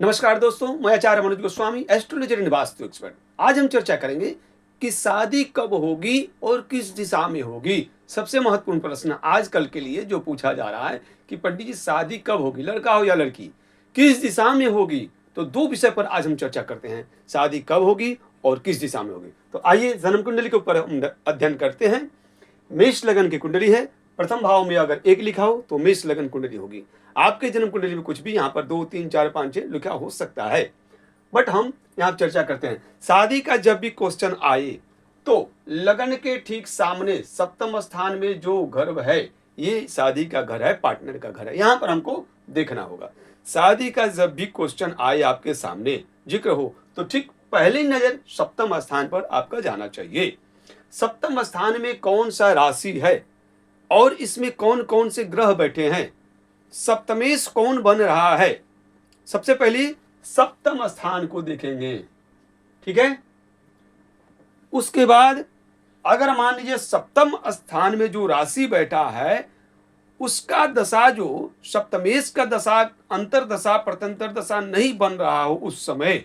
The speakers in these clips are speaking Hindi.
नमस्कार दोस्तों, मैं Acharya Manoj Goswami, astrologer and vastu expert. आज हम चर्चा करेंगे कि शादी कब होगी और किस दिशा में होगी। सबसे महत्वपूर्ण प्रश्न आजकल के लिए जो पूछा जा रहा है कि पंडित जी शादी कब होगी, लड़का हो या लड़की, किस दिशा में होगी। तो दो विषय पर आज हम चर्चा करते हैं, शादी कब होगी और किस दिशा में होगी। तो आइए जन्म कुंडली के ऊपर हम अध्ययन करते हैं। मेष लगन की कुंडली है, प्रथम भाव में अगर 1 लिखा हो तो मेष लगन कुंडली होगी। आपके जन्म कुंडली में कुछ भी यहाँ पर 2, 3, 4, 5, 6 लिखा हो सकता है, बट हम यहाँ चर्चा करते हैं। शादी का जब भी क्वेश्चन आए तो लगन के ठीक सामने सप्तम स्थान में जो घर है, ये शादी का घर है, पार्टनर का घर है। यहाँ पर हमको देखना होगा। शादी का जब भी क्वेश्चन आए आपके सामने, जिक्र हो, तो ठीक पहली नजर सप्तम स्थान पर आपका जाना चाहिए। सप्तम स्थान में कौन सा राशि है और इसमें कौन कौन से ग्रह बैठे हैं, सप्तमेश कौन बन रहा है, सबसे पहले सप्तम स्थान को देखेंगे। ठीक है। उसके बाद अगर मान लीजिए सप्तम स्थान में जो राशि बैठा है उसका दशा, जो सप्तमेश का दशा अंतर दशा प्रत्यंतर दशा नहीं बन रहा हो उस समय,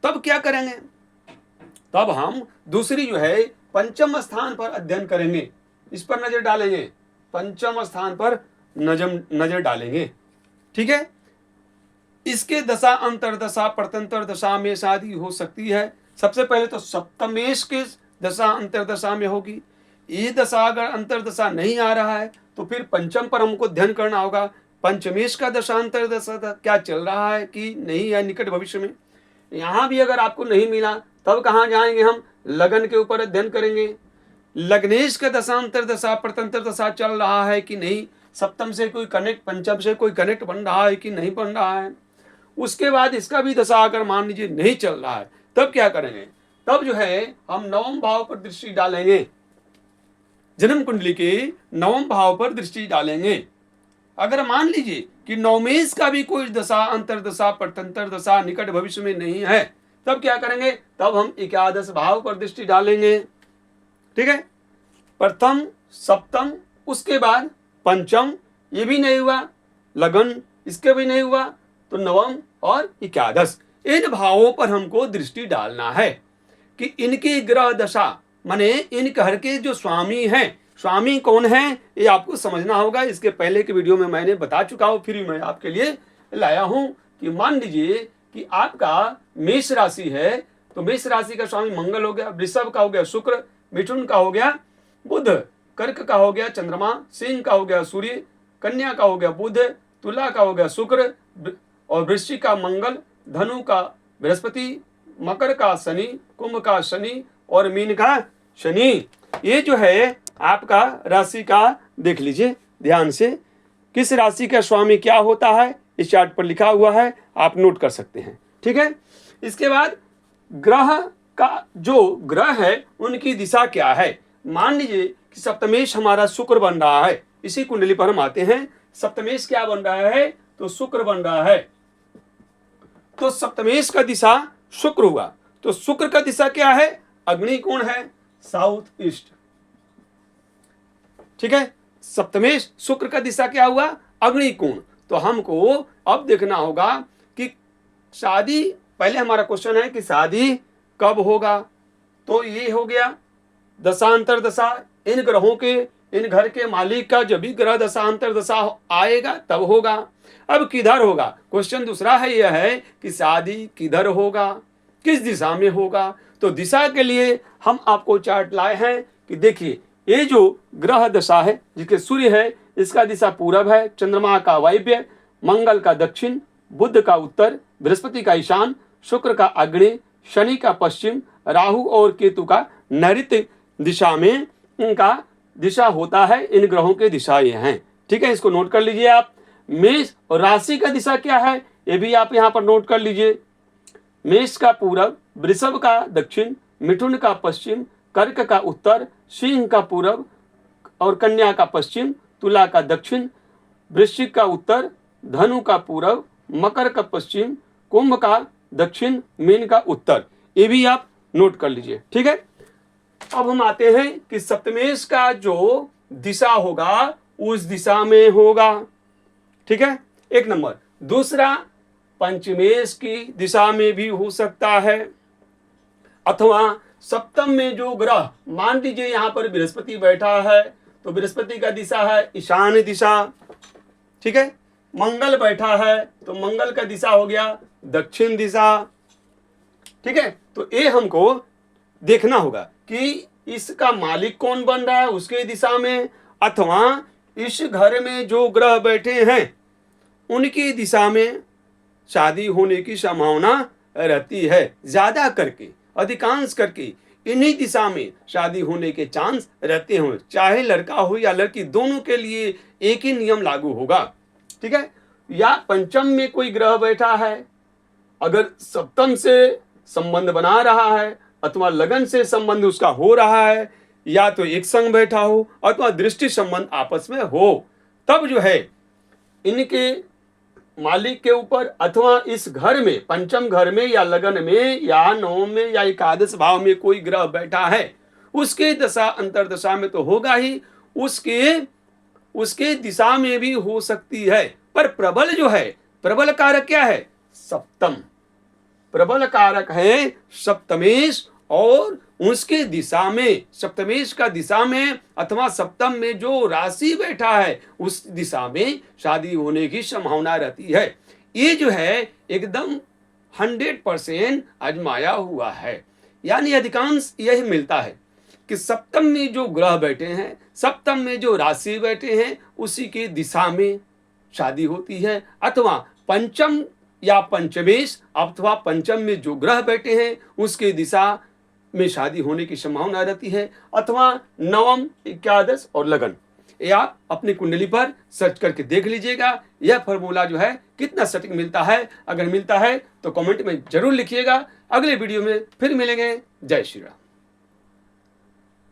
तब क्या करेंगे? तब हम दूसरी जो है पंचम स्थान पर अध्ययन करेंगे, इस पर नजर डालेंगे, पंचम स्थान पर नजर डालेंगे। ठीक है। इसके दशा अंतरदशा प्रत्यंतर दशा में शादी हो सकती है। सबसे पहले तो सप्तमेश के दशा अंतरदशा में होगी। ये दशा अगर अंतरदशा नहीं आ रहा है तो फिर पंचम पर हमको ध्यान करना होगा। पंचमेश का दशा अंतरदशा क्या चल रहा है कि नहीं है निकट भविष्य में। यहाँ भी अगर आपको नहीं मिला तब कहाँ जाएंगे? हम लगन के ऊपर अध्ययन करेंगे। लग्नेश का दशांतर दशा प्रत्यंतर दशा चल रहा है कि नहीं, सप्तम से कोई कनेक्ट, पंचम से कोई कनेक्ट बन रहा है कि नहीं बन रहा है। उसके बाद इसका भी दशा अगर मान लीजिए नहीं चल रहा है तब क्या करेंगे? तब जो है हम नवम भाव पर दृष्टि डालेंगे, जन्म कुंडली के नवम भाव पर दृष्टि डालेंगे। अगर मान लीजिए कि नवमेश का भी कोई दशा अंतरदशा प्रत्यंतर दशा निकट भविष्य में नहीं है, तब क्या करेंगे? तब हम एकादश भाव पर दृष्टि डालेंगे। ठीक है। प्रथम सप्तम, उसके बाद पंचम, ये भी नहीं हुआ, लगन इसके भी नहीं हुआ, तो नवम और एकादश, इन भावों पर हमको दृष्टि डालना है कि इनकी ग्रह दशा, माने इन घर के जो स्वामी हैं, स्वामी कौन है ये आपको समझना होगा। इसके पहले के वीडियो में मैंने बता चुका हूं, फिर मैं आपके लिए लाया हूं कि मान लीजिए कि आपका मेष राशि है, तो मेष राशि का स्वामी मंगल हो गया, वृषभ का हो गया शुक्र, मिथुन का हो गया बुध, कर्क का हो गया चंद्रमा, सिंह का हो गया सूर्य, कन्या का हो गया बुध, तुला का हो गया शुक्र और वृश्चिक का मंगल, धनु का बृहस्पति, मकर का शनि, कुंभ का शनि और मीन का शनि। ये जो है आपका राशि का देख लीजिए ध्यान से, किस राशि का स्वामी क्या होता है इस चार्ट पर लिखा हुआ है, आप नोट कर सकते हैं। ठीक है। इसके बाद ग्रह का, जो ग्रह है उनकी दिशा क्या है। मान लीजिए कि सप्तमेश हमारा शुक्र बन रहा है, इसी कुंडली पर हम आते हैं। सप्तमेश क्या बन रहा है? तो शुक्र बन रहा है। तो सप्तमेश का दिशा शुक्र हुआ, तो शुक्र का दिशा क्या है? अग्नि कोण है, साउथ ईस्ट। ठीक है। सप्तमेश शुक्र का दिशा क्या हुआ? अग्नि कोण। तो हमको अब देखना होगा कि शादी, पहले हमारा क्वेश्चन है कि शादी कब होगा, तो ये हो गया दशांतर दशा, इन ग्रहों के, इन घर के मालिक का जब भी ग्रह दशांतर दशा आएगा तब होगा। अब किधर होगा? क्वेश्चन दूसरा है, यह है कि शादी किधर होगा, किस दिशा में होगा। तो दिशा के लिए हम आपको चार्ट लाए हैं कि देखिए, ये जो ग्रह दशा है जिसके सूर्य है, इसका दिशा पूरब है, चंद्रमा का वायव्य, मंगल का दक्षिण, बुध का उत्तर, बृहस्पति का ईशान, शुक्र का अग्नि, शनि का पश्चिम, राहु और केतु का नैऋत्य दिशा में इनका दिशा होता है। इन ग्रहों के दिशा ये हैं। ठीक है, इसको नोट कर लीजिए आप। मेष और राशि का दिशा क्या है ये भी आप यहाँ पर नोट कर लीजिए। मेष का पूरब, वृषभ का दक्षिण, मिथुन का पश्चिम, कर्क का उत्तर, सिंह का पूरब और कन्या का पश्चिम, तुला का दक्षिण, वृश्चिक का उत्तर, धनु का पूरब, मकर का पश्चिम, कुंभ का दक्षिण, मीन का उत्तर। ये भी आप नोट कर लीजिए। ठीक है। अब हम आते हैं कि सप्तमेश का जो दिशा होगा उस दिशा में होगा। ठीक है। एक नंबर दूसरा पंचमेश की दिशा में भी हो सकता है, अथवा सप्तम में जो ग्रह, मान लीजिए यहां पर बृहस्पति बैठा है तो बृहस्पति का दिशा है ईशान्य दिशा, ठीक है। मंगल बैठा है तो मंगल का दिशा हो गया दक्षिण दिशा, ठीक है। तो ये हमको देखना होगा कि इसका मालिक कौन बन रहा है उसके दिशा में, अथवा इस घर में जो ग्रह बैठे हैं उनकी दिशा में शादी होने की संभावना रहती है। ज्यादा करके, अधिकांश करके इन्हीं दिशा में शादी होने के चांस रहते हो, चाहे लड़का हो या लड़की, दोनों के लिए एक ही नियम लागू होगा, ठीक है। या पंचम में कोई ग्रह बैठा है, अगर सप्तम से संबंध बना रहा है अथवा लगन से संबंध उसका हो रहा है, या तो एक संग बैठा हो अथवा दृष्टि संबंध आपस में हो, तब जो है इनके मालिक के ऊपर अथवा इस घर में, पंचम घर में या लगन में या नवम में या एकादश भाव में कोई ग्रह बैठा है, उसके दशा अंतरदशा में तो होगा ही, उसके दिशा में भी हो सकती है। पर प्रबल जो है, प्रबल कारक क्या है? सप्तम। प्रबल कारक है सप्तमेश, और उसके दिशा में, सप्तमेश का दिशा में अथवा सप्तम में जो राशि बैठा है उस दिशा में शादी होने की संभावना रहती है। ये जो है एकदम 100% आजमाया हुआ है। यानी अधिकांश यही मिलता है कि सप्तम में जो ग्रह बैठे हैं, सप्तम में जो राशि बैठे हैं, उसी की दिशा में शादी होती है, अथवा पंचम या पंचमेश अथवा पंचम में जो ग्रह बैठे हैं उसके दिशा में शादी होने की संभावना रहती है, अथवा नवम, एकादश और लगन। ये आप अपनी कुंडली पर सर्च करके देख लीजिएगा, यह फॉर्मूला जो है कितना सटीक मिलता है। अगर मिलता है तो कमेंट में जरूर लिखिएगा। अगले वीडियो में फिर मिलेंगे। जय श्री राम।